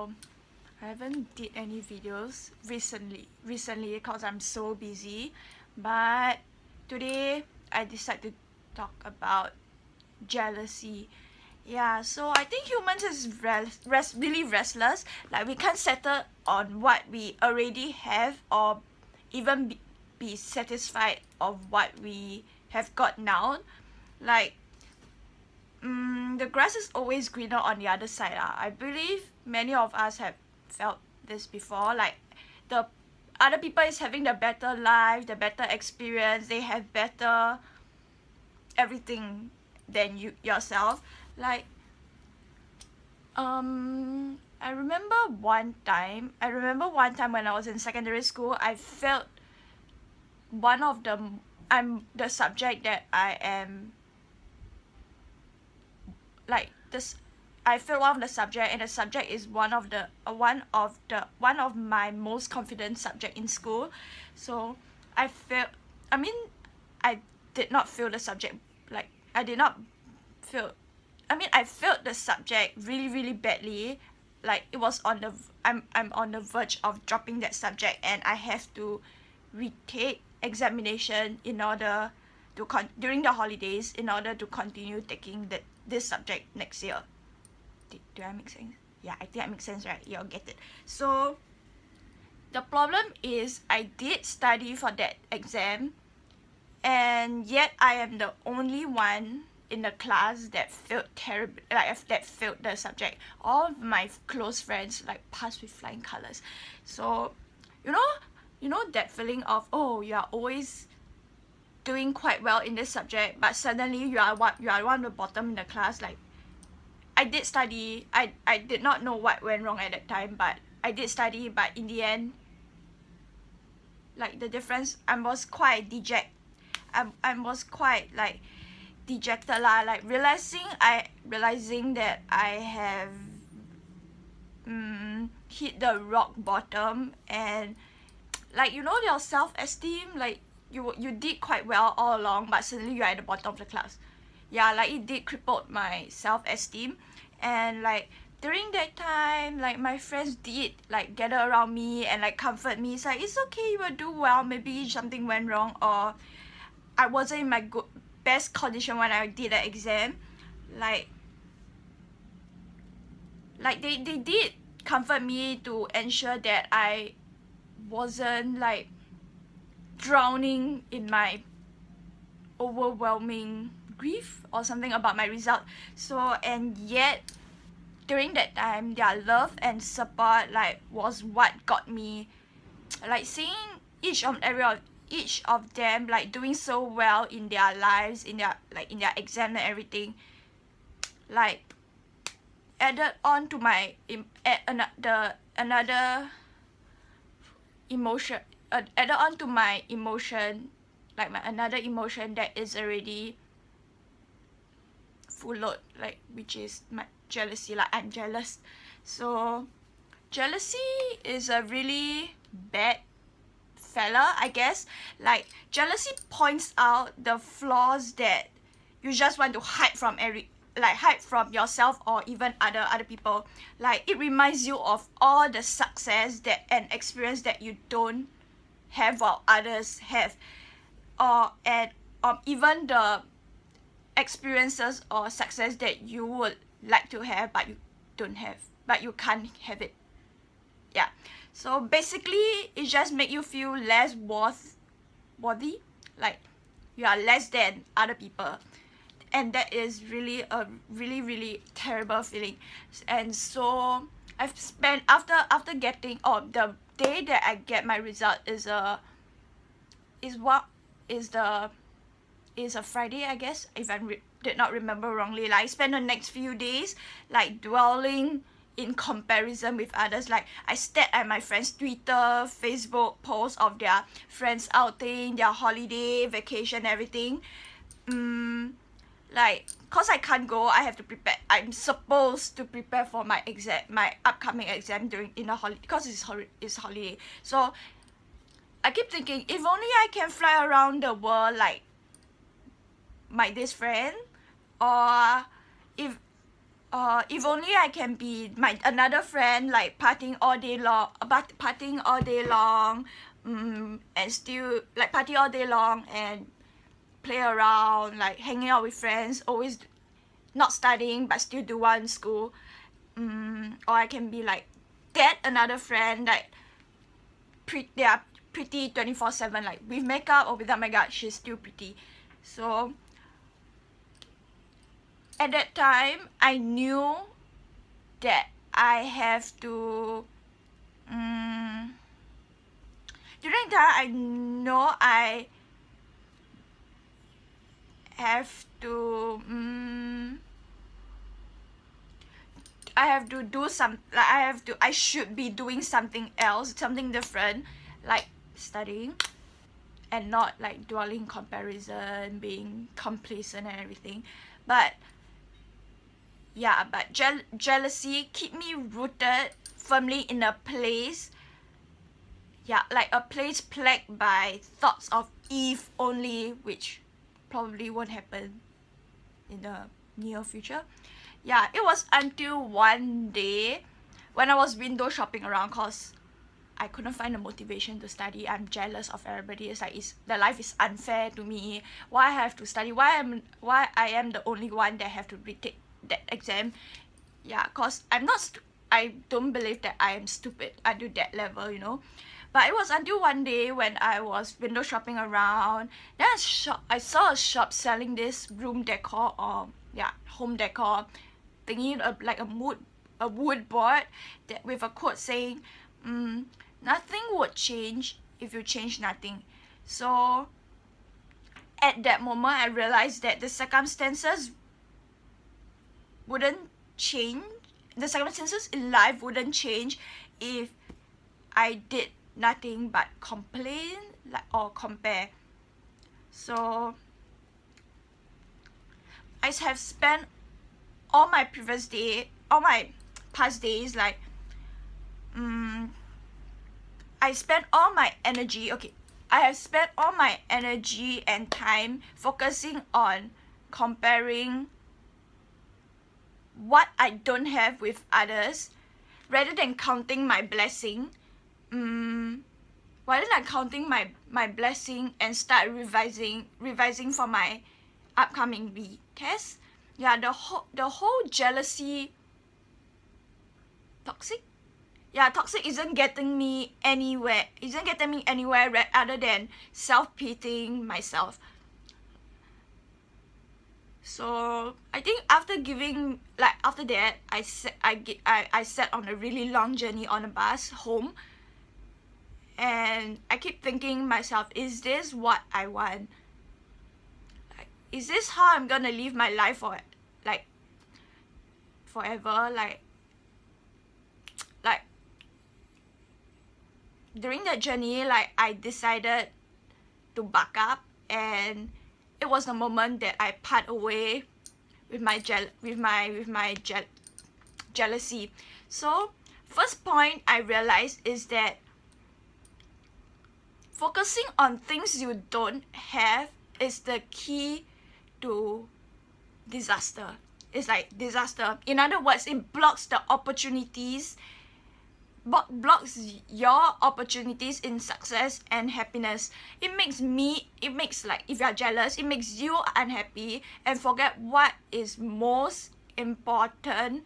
so I haven't did any videos recently because I'm so busy. But today I decided to talk about jealousy. Yeah, so I think humans is really restless. Like we can't settle on what we already have, or even be satisfied of what we have got now. Like the grass is always greener on the other side. I believe many of us have felt this before. Like the other people is having the better life, the better experience, they have better everything than you yourself. Like I remember one time when I was in secondary school, I felt I'm the subject that I am like this. I feel one of the subject, and the subject is one of my most confident subject in school. So I felt, I mean, I did not feel the subject, like I did not feel, I mean, I felt the subject really badly. Like it was on the I'm on the verge of dropping that subject, and I have to retake examination in order to during the holidays in order to continue taking this subject next year. Do I make sense? Yeah, I think I make sense, right? You'll get it. So the problem is I did study for that exam, and yet I am the only one in the class that failed terribly, like that failed the subject. All of my close friends like passed with flying colors. So you know that feeling of, oh, you are always doing quite well in this subject, but suddenly you are one of the bottom in the class. Like I did study. I did not know what went wrong at that time, but I did study. But in the end, like the difference, I was quite dejected lah. Like realizing that I have hit the rock bottom, and like your self-esteem, like you did quite well all along, but suddenly you're at the bottom of the class. Yeah, like it did crippled my self-esteem. And like during that time, like my friends did like gather around me and like comfort me. It's like, it's okay, you will do well, maybe something went wrong, or I wasn't in my best condition when I did the exam. Like they did comfort me to ensure that I wasn't like drowning in my overwhelming grief or something about my result. So, and yet during that time, their love and support like was what got me. Like seeing each of them like doing so well in their lives, in their exam and everything, like added on to my another emotion, added on to my emotion, like another emotion that is already full load, like which is my jealousy. Like I'm jealous. So jealousy is a really bad fella, I guess. Like jealousy points out the flaws that you just want to hide from yourself or even other people. Like it reminds you of all the success that and experience that you don't have while others have, or even the experiences or success that you would like to have but you don't have, but you can't have it. Yeah, so basically it just make you feel less worthy, like you are less than other people, and that is really a really terrible feeling. And so I've spent after getting the day that I get my result is a Friday, I guess, if I did not remember wrongly. Like I spent the next few days like dwelling in comparison with others. Like I stared at my friends' Twitter, Facebook posts of their friends outing, their holiday, vacation, everything. Like cause I can't go, I have to prepare. I'm supposed to prepare for my upcoming exam in the holiday, because it's holiday. So I keep thinking, if only I can fly around the world like this friend, or if if only I can be my another friend, like partying all day long, and still like party all day long and play around, like hanging out with friends, always not studying but still do well in school. Or I can be like that another friend, like they are pretty 24/7, like with makeup or without makeup, she's still pretty. So at that time, I knew that I have to during that I know I have to I have to do some, like I should be doing something else, something different, like studying, and not like dwelling comparison, being complacent and everything. But yeah, but jealousy keep me rooted firmly in a place, yeah, like a place plagued by thoughts of if only, which probably won't happen in the near future. Yeah, it was until one day when I was window shopping around, cause I couldn't find the motivation to study. I'm jealous of everybody. It's like the life is unfair to me. Why I have to study? Why I am the only one that have to retake that exam? Yeah, cause I don't believe that I am stupid until that level, you know. But it was until one day when I was window shopping around, then I saw a shop selling this room decor, or home decor thingy, like a wood board that with a quote saying, nothing would change if you change nothing. So at that moment, I realized that the circumstances in life wouldn't change if I did nothing but complain, like, or compare. So I have spent all my past days, like I spent all my energy, I have spent all my energy and time focusing on comparing what I don't have with others, rather than counting my blessing. Rather than counting my blessing and start revising for my upcoming test. Yeah, the whole jealousy, toxic isn't getting me anywhere other than self-pitying myself. So I think after that, I sat on a really long journey on a bus home, and I keep thinking myself, is this what I want? Like, is this how I'm gonna live my life for, like, forever? Like during that journey, like, I decided to back up, and it was the moment that I part away with my jealousy. So first point I realized is that focusing on things you don't have is the key to disaster. It's like disaster. In other words, it blocks the opportunities, blocks your opportunities in success and happiness. It makes like, if you're jealous, it makes you unhappy and forget what is most important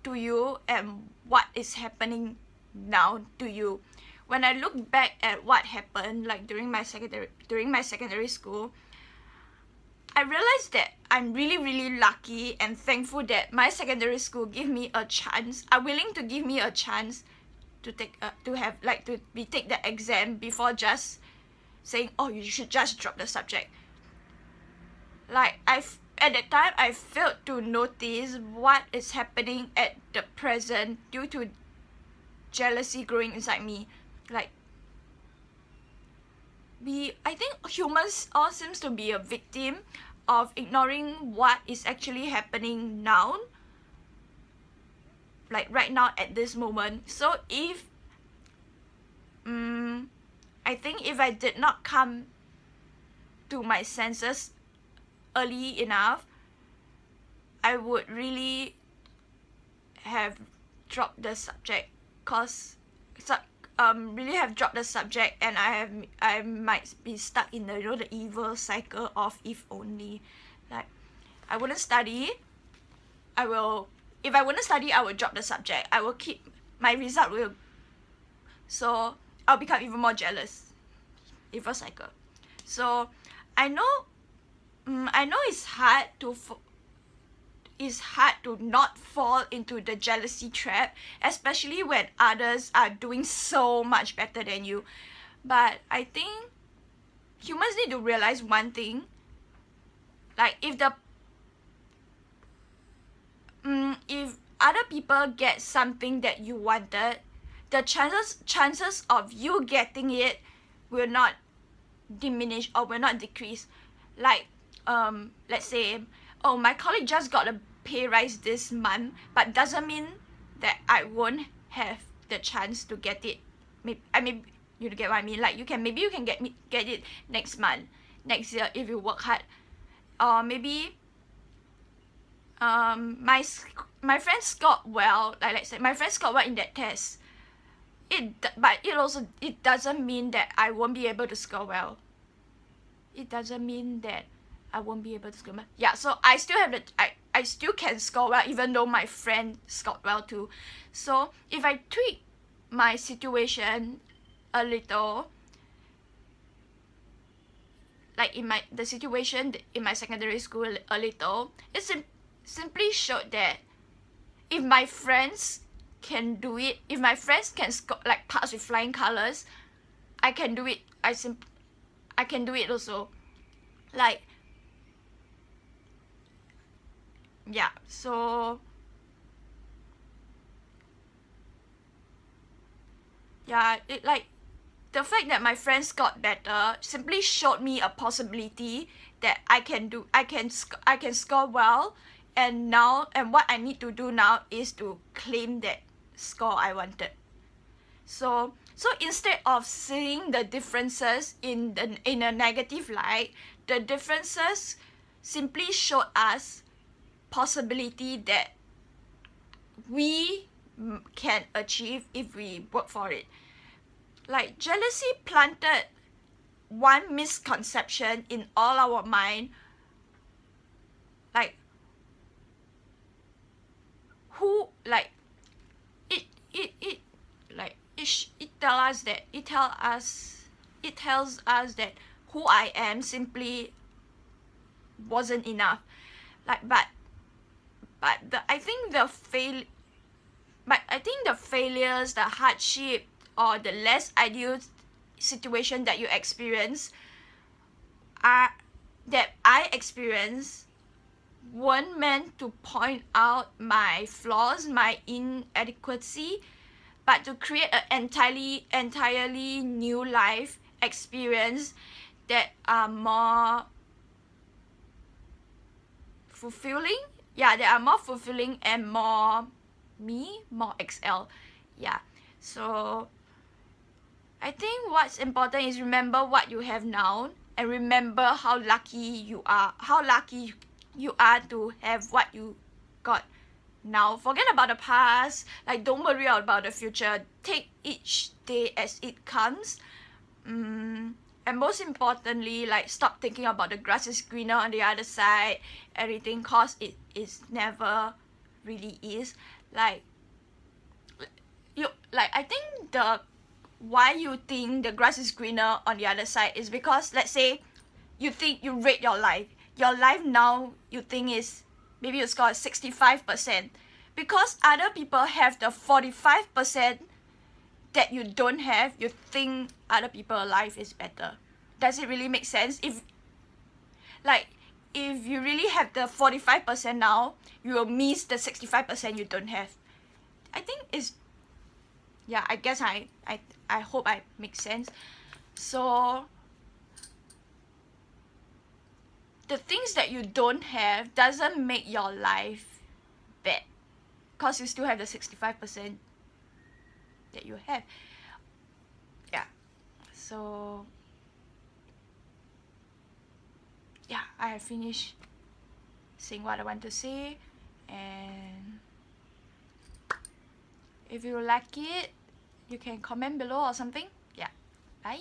to you and what is happening now to you. When I look back at what happened, like during my secondary school, I realized that I'm really, really lucky and thankful that my secondary school are willing to give me a chance to take the exam before just saying, oh, you should just drop the subject. Like, at that time, I failed to notice what is happening at the present due to jealousy growing inside me. Like, I think humans all seems to be a victim of ignoring what is actually happening now, like right now at this moment. So if I think if I did not come to my senses early enough, I would really have dropped the subject, cause really have dropped the subject, and I might be stuck in the, you know, the evil cycle of if only. Like, I wouldn't study, if I wouldn't study, I would drop the subject. I will keep, my result will, so I'll become even more jealous. Evil cycle. So I know it's hard to not fall into the jealousy trap, especially when others are doing so much better than you. But I think humans need to realize one thing. Like, if other people get something that you wanted, the chances of you getting it will not diminish or will not decrease. Like, let's say, oh, my colleague just got a pay rise this month, but doesn't mean that I won't have the chance to get it. Maybe you get what I mean. Like, maybe you can get it next month, next year, if you work hard. Or maybe my friend scored well. Like, let's say my friend scored well in that test. But it doesn't mean that I won't be able to score well. It doesn't mean that I won't be able to score well. Yeah, so I still have I still can score well, even though my friend scored well too. So if I tweak my situation a little, like the situation in my secondary school a little, it simply showed that if my friends can do it, if my friends can like pass with flying colors, I can do it. I can do it also. Like, yeah, so yeah, it, like, the fact that my friends got better simply showed me a possibility that I can score well, and what I need to do now is to claim that score I wanted. So instead of seeing the differences in a negative light, the differences simply showed us possibility that we can achieve if we work for it. Like, jealousy planted one misconception in all our mind. Like, who, like, it tells us that who I am simply wasn't enough. Like, I think the failures, the hardship, or the less ideal situation that you experience that I experience weren't meant to point out my flaws, my inadequacy, but to create an entirely new life experience that are more fulfilling. Yeah, they are more fulfilling and more XL. Yeah, so I think what's important is remember what you have now, and remember how lucky you are to have what you got now. Forget about the past. Like, don't worry about the future. Take each day as it comes. And most importantly, like, stop thinking about the grass is greener on the other side, everything, cause it is never really is. Like, I think why you think the grass is greener on the other side is because, let's say, you rate your life now, you think is, maybe you score 65%, because other people have the 45% that you don't have. You think other people's life is better. Does it really make sense? If you really have the 45% now, you will miss the 65% you don't have. I think it's, yeah, I guess I hope I make sense. So the things that you don't have doesn't make your life bad, because you still have the 65% that you have. Yeah, so yeah, I have finished saying what I want to say, and If you like it, you can comment below or something. Yeah, bye.